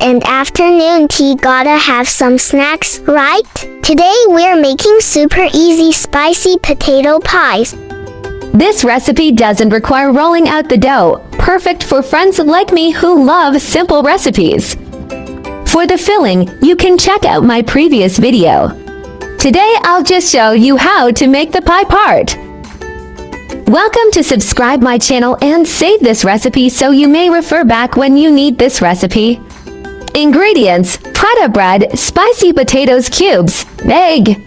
and afternoon tea, gotta have some snacks, right? Today we're making super easy spicy potato pies. This recipe doesn't require rolling out the dough, perfect for friends like me who love simple recipes. For the filling, you can check out my previous video. Today I'll just show you how to make the pie part. Welcome to subscribe my channel and save this recipe so you may refer back when you need this recipe. Ingredients: pita bread, spicy potatoes cubes, egg.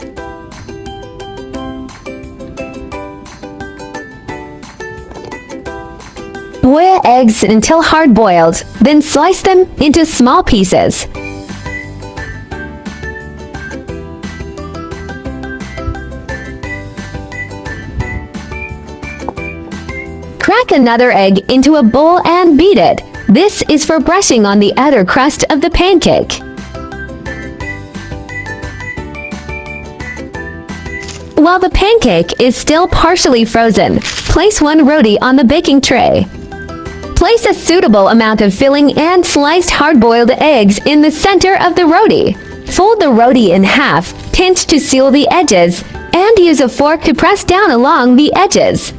Boil eggs until hard-boiled, then slice them into small pieces. Crack another egg into a bowl and beat it. This is for brushing on the outer crust of the pancake. While the pancake is still partially frozen, place one roti on the baking tray. Place a suitable amount of filling and sliced hard-boiled eggs in the center of the roti. Fold the roti in half, pinch to seal the edges, and use a fork to press down along the edges.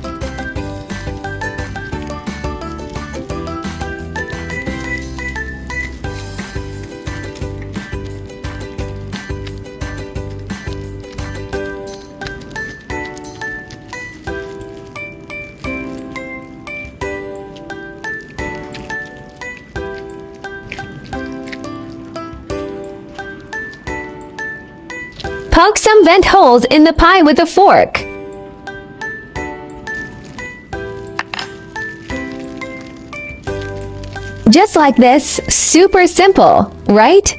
Poke some vent holes in the pie with a fork. Just like this, super simple, right?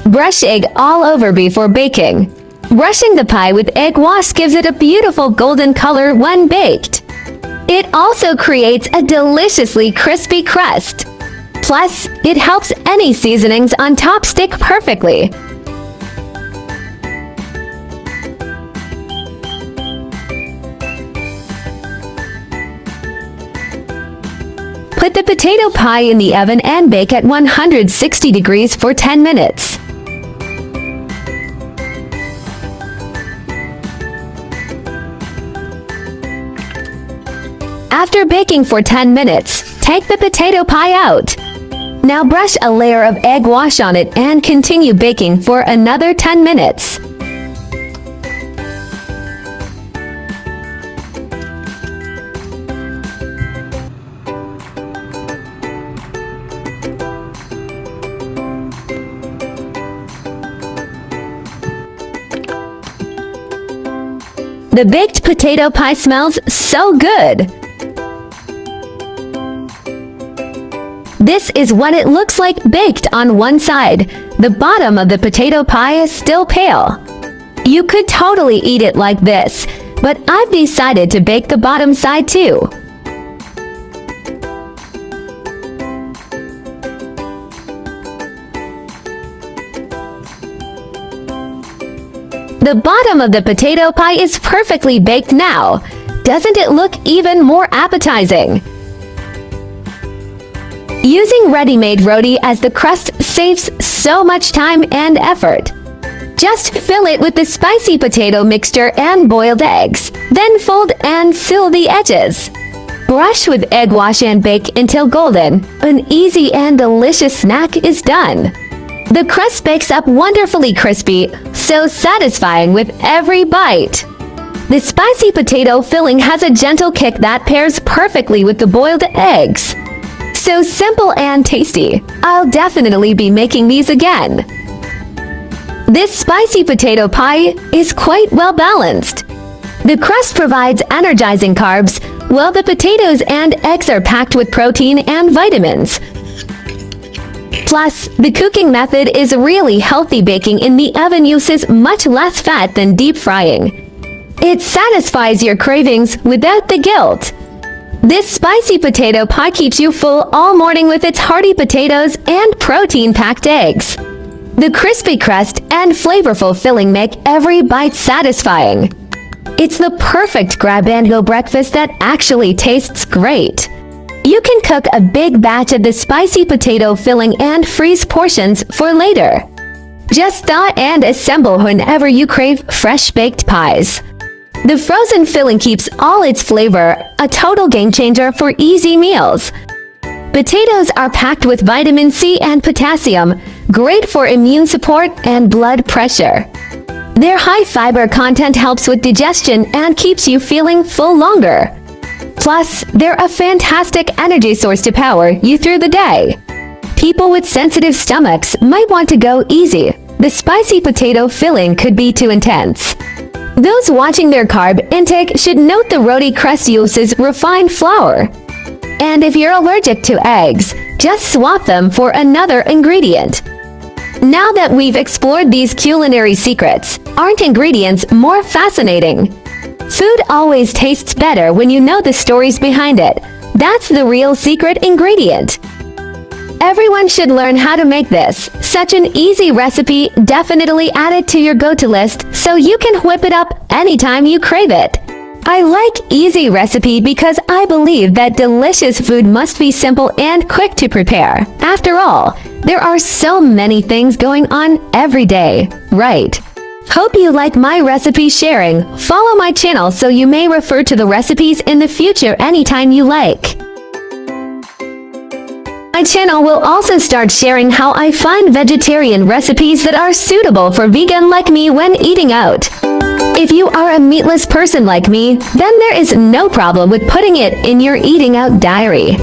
Brush egg all over before baking. Brushing the pie with egg wash gives it a beautiful golden color when baked. It also creates a deliciously crispy crust. Plus, it helps any seasonings on top stick perfectly. Put the potato pie in the oven and bake at 160 degrees for 10 minutes. After baking for 10 minutes, take the potato pie out. Now brush a layer of egg wash on it and continue baking for another 10 minutes. The baked potato pie smells so good. This is what it looks like baked on one side. The bottom of the potato pie is still pale. You could totally eat it like this, but I've decided to bake the bottom side too. The bottom of the potato pie is perfectly baked now. Doesn't it look even more appetizing? Using ready-made roti as the crust saves so much time and effort. Just fill it with the spicy potato mixture and boiled eggs, then fold and seal the edges. Brush with egg wash and bake until golden. An easy and delicious snack is done. The crust bakes up wonderfully crispy, so satisfying with every bite. The spicy potato filling has a gentle kick that pairs perfectly with the boiled eggs. So simple and tasty. I'll definitely be making these again. This spicy potato pie is quite well balanced. The crust provides energizing carbs, while the potatoes and eggs are packed with protein and vitamins. Plus, the cooking method is really healthy. Baking in the oven uses much less fat than deep frying. It satisfies your cravings without the guilt. This spicy potato pie keeps you full all morning with its hearty potatoes and protein-packed eggs. The crispy crust and flavorful filling make every bite satisfying. It's the perfect grab-and-go breakfast that actually tastes great. You can cook a big batch of the spicy potato filling and freeze portions for later. Just thaw and assemble whenever you crave fresh-baked pies. The frozen filling keeps all its flavor, a total game changer for easy meals. Potatoes are packed with vitamin C and potassium, great for immune support and blood pressure. Their high fiber content helps with digestion and keeps you feeling full longer. Plus, they're a fantastic energy source to power you through the day. People with sensitive stomachs might want to go easy. The spicy potato filling could be too intense. Those watching their carb intake should note the roti crust uses refined flour. And if you're allergic to eggs, just swap them for another ingredient. Now that we've explored these culinary secrets, aren't ingredients more fascinating? Food always tastes better when you know the stories behind it. That's the real secret ingredient. Everyone should learn how to make this. Such an easy recipe, definitely add it to your go-to list so you can whip it up anytime you crave it. I like easy recipe because I believe that delicious food must be simple and quick to prepare. After all, there are so many things going on every day, right? Hope you like my recipe sharing. Follow my channel so you may refer to the recipes in the future anytime you like. My channel will also start sharing how I find vegetarian recipes that are suitable for vegan like me when eating out. If you are a meatless person like me, then there is no problem with putting it in your eating out diary.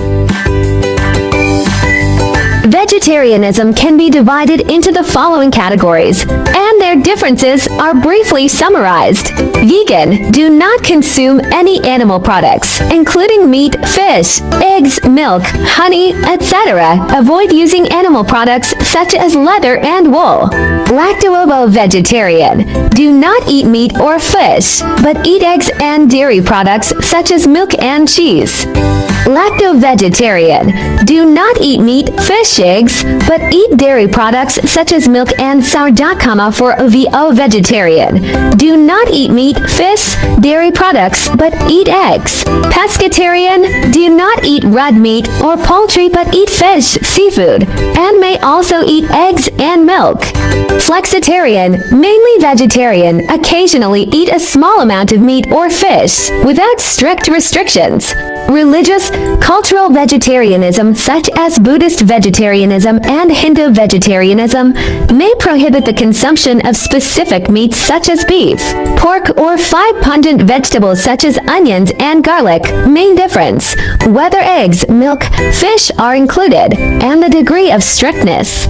Vegetarianism can be divided into the following categories, and their differences are briefly summarized. Vegan, do not consume any animal products, including meat, fish, eggs, milk, honey, etc. Avoid using animal products such as leather and wool. Lacto-ovo-vegetarian, do not eat meat or fish, but eat eggs and dairy products such as milk and cheese. Lacto-vegetarian, do not eat meat, fish, eggs, but eat dairy products such as milk and sourdough. For vegetarian, do not eat meat, fish, dairy products, but eat eggs. Pescatarian, do not eat red meat or poultry but eat fish, seafood, and may also eat eggs and milk. Flexitarian, mainly vegetarian, occasionally eat a small amount of meat or fish, without strict restrictions. Religious, cultural vegetarianism such as Buddhist vegetarianism and Hindu vegetarianism may prohibit the consumption of specific meats such as beef, pork, or 5 pungent vegetables such as onions and garlic. Main difference: whether eggs, milk, fish are included, and the degree of strictness.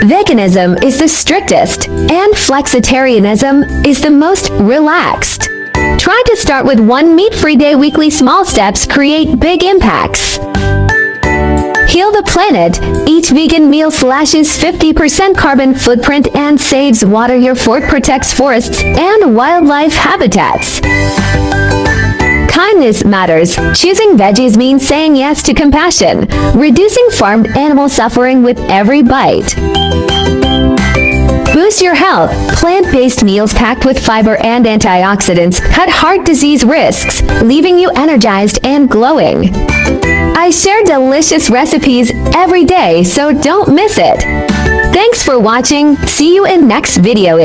Veganism is the strictest, and flexitarianism is the most relaxed. Try to start with one meat-free day. Weekly small steps create big impacts. Heal the planet. Each vegan meal slashes 50% carbon footprint and saves water. Your fort protects forests and wildlife habitats. Kindness matters. Choosing veggies means saying yes to compassion, reducing farmed animal suffering with every bite. Boost your health. Plant-based meals packed with fiber and antioxidants cut heart disease risks, leaving you energized and glowing. I share delicious recipes every day, so don't miss it. Thanks for watching. See you in next video.